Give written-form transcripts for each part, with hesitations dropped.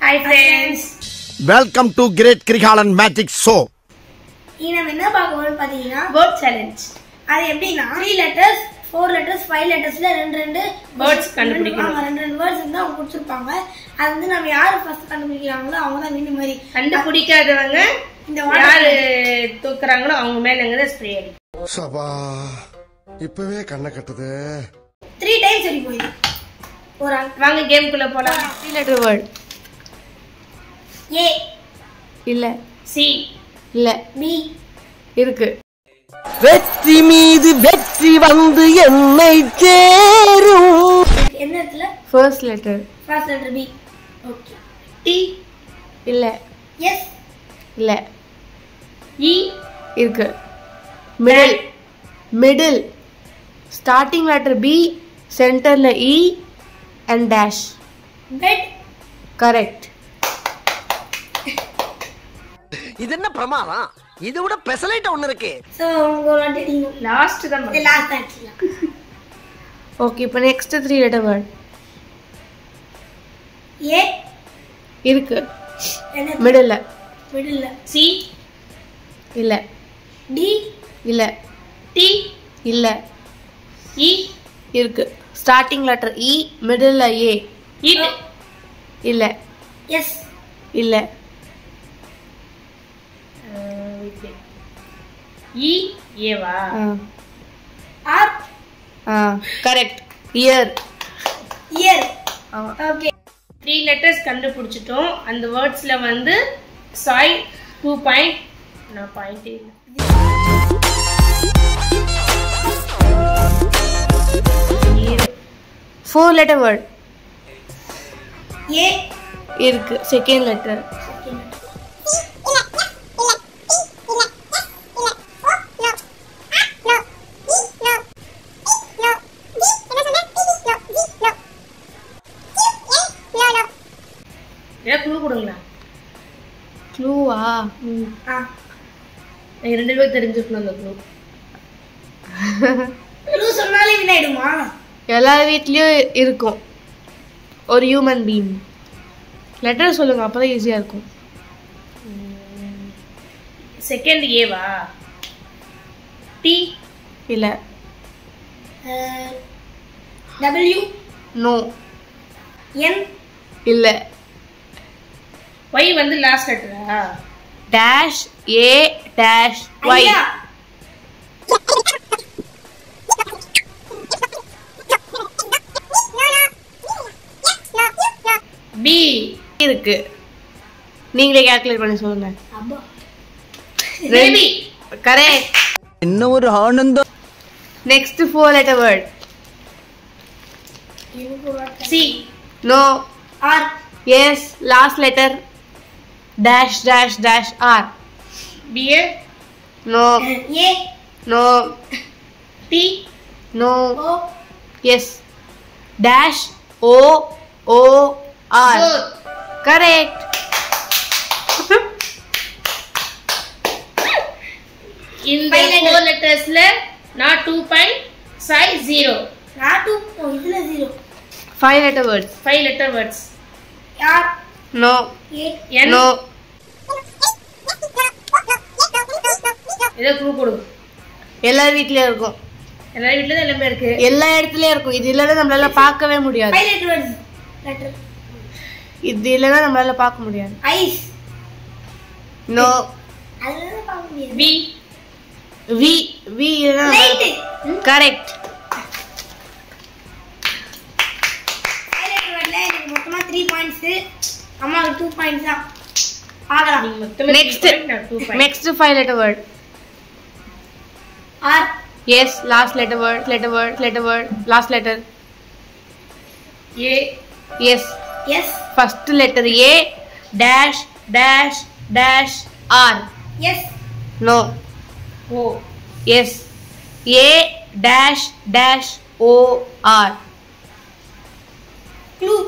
Hi friends. Welcome to Great Krigalan Magic Show. நம்ம என்ன பார்க்க போறோம் பாத்தீங்கன்னா word challenge. அது எப்படின்னா 3 letters 4 letters 5 lettersல ரெண்டு words கண்டுபிடிக்கணும். ரெண்டு words வந்து அவங்க கொடுத்திருப்பாங்க. அது வந்து நம்ம யார் ஃபர்ஸ்ட் கண்டுபிடிக்கறாங்களோ அவங்க தான் வின் மாதிரி. கண்டுபிடிக்காதவங்க இந்த யார் தூக்குறாங்களோ அவங்க மேல எங்கத ஸ்ப்ரே அடி. சபா இப்பவே கண்ண கட்டுது. 3 டைம்ஸ் சரி போயிடு. வாங்க கேம் குள்ள போலாம். 3 letter word. A இல்ல. C இல்ல. B இருக்கு. வெற்றி மீது வெற்றி வந்து என்னை சேரும். என்ன இடத்துல? First letter. First letter B. Okay. T இல்ல. S இல்ல. E இருக்கு. Middle. Starting letter B, centerல E and dash. bed Correct. இது என்ன பிரமாதம்? இது விட பெசலைட் ஒன்னு இருக்கு. so உங்க வாண்டிங்க லாஸ்ட் தான் the last actually. Okay, இப்போ next 3 letter word. A இருக்கு. என்ன Middle. C இல்ல. D இல்ல. T இல்ல. E இருக்கு. Starting letter E, middle A. it இல்ல. S இல்ல. E A வா R Correct. Ear. ear ஆமா. okay 3 letters கண்டுபிடிச்சிட்டோம். அந்த வேர்ட்ஸ்ல வந்து சாய் 2 பாயிண்ட் நான் பாயிண்ட் இல்ல. 4 letter word. A இருக்கு. Second letter. ஏதா க்ளூ கொடுங்களா? Clue-ஆ? ரெண்டு பேரும் தெரிஞ்சுக்கணும் அந்த க்ளூ. க்ளூ சொன்னாலே வின் ஆயிடுமா? எல்லார் வீட்லயும் இருக்கும் ஒரு ஹியூமன் பீயிங். லெட்டர் சொல்லுங்க, அப்பதான் ஈஸியா இருக்கும். செகண்ட் A வா? T இல்ல. W no. N இல்ல. Y வந்து லாஸ்ட் லெட்டரா? Dash A dash Y. ஐயா B இருக்கு. நீங்களே கால்குலேட் பண்ணி சொல்லுங்க. அப்பா baby கரெக்ட். என்ன ஒரு ஆனந்தம். Next 4 letter word. C no. R yes last letter dash dash dash R. B A no. A no. T no. O yes dash O O R. Four. Correct. இந்த 4 லெட்டர்ஸ்ல நான் 2 point Sai 0. நாட்டு இதுல 0 5 letter words. 5 letter words. R No. A N No. ஏதோ clue கொடுங்க. எல்லார் வீட்லயும் இருக்கும். எல்லா வீட்ல தான் எல்லாமே இருக்கு. எல்லா இடத்துலயும் இருக்கும். இது இல்லைன்னா நம்மளால பார்க்கவே முடியாது. 5 letter words letter இது இல்லைன்னா நம்மளால பார்க்க முடியாது. ice no. அதுல பார்க்க முடியாது B V V light correct. 5 letter wordல எனக்கு மொத்தமா 3 points அம்மாக்கு 2 points தான் ஆகலாம். நீங்க மொத்தமே Next. 3 point, நான் 2 point. Next 5 letter word. R Yes, last letter word, last letter. A Yes, S first letter A dash dash dash R. S No. O Yes, A dash dash O R. clue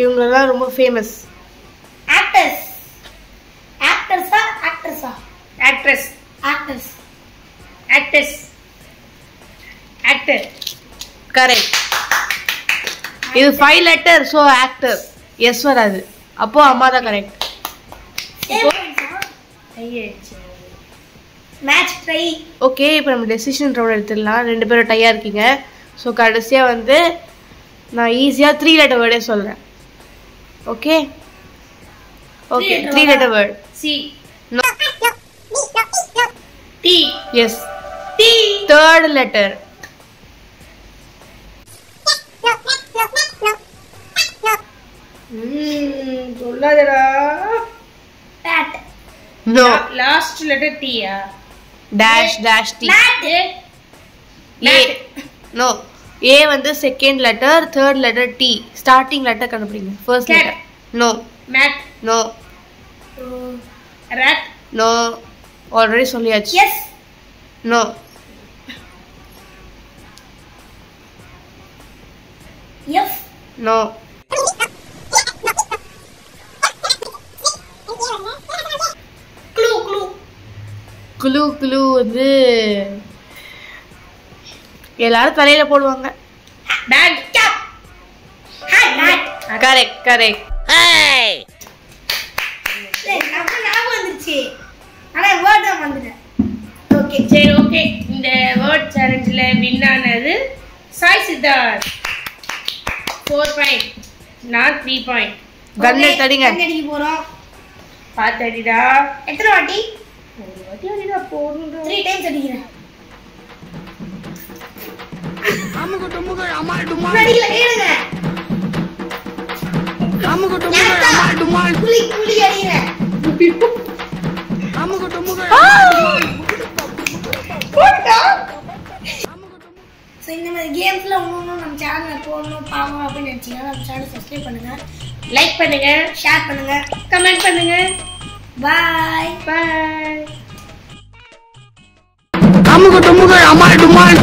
இவங்கெல்லாம் ரொம்ப famous. actors actress actors actress actor. Correct. இது 5 letter so actor S வராது. அப்போ அம்மா தான் correct. Match try. Okay, இப்போ நம்ம decision round எடுத்துடலாம். 2 பேரும் டையாக இருக்கீங்க. ஸோ கடைசியாக வந்து நான் ஈஸியாக 3 லெட்டர் வேர்டே சொல்கிறேன். Okay okay 3 letter word. C. No. D. S. D. 3rd letter. சொல்லாதடா. பேட். நோ. லாஸ்ட் லெட்டர் டீயா? Dash dash D. A. No. A வந்து 2nd letter, 3rd letter D. Starting letter கண்டுபிடிங்க. First letter. No. Mat. No. Rat. No. Already சொல்லியாச்சு. S. No. F. No. Clue clue. குளு குளு வந்து எல்லாரும் தலையில போடுவாங்க. Bag. Cap. Hat hat. Correct correct. நம்ம ஞாபகம் வந்துருச்சு. ஆனா வேர்ட் தான் வந்துட்டேன். ஓகே சரி ஓகே. இந்த வேர்ட் சேலஞ்சில் வின் ஆனது சாய் சித்தார்த் 4 பாயிண்ட், நான் 3 பாயிண்ட். கண்ணை தடிங்க. அடிக்க போறோம். பார்த்தடிடா. எத்தனை வாட்டி? ஒரு வாட்டி அடிடா போடுங்க. 3 டைம்ஸ் அடிக்கிறேன். அடிக்கல கேளுங்க. குளி குளி அடிக்கிறேன். ஸோ இந்த மாதிரி கேம்ஸ்ல ஒன்றும் நம்ம சேனலில் போடணும் பாவம் அப்படின்னு நினச்சிங்கன்னா நம்ம சேனல் சப்ஸ்கிரைப் பண்ணுங்க, லைக் பண்ணுங்க, ஷேர் பண்ணுங்க, கமெண்ட் பண்ணுங்க. பாய் பாய். அமுக டுமுக அமால் டுமால்.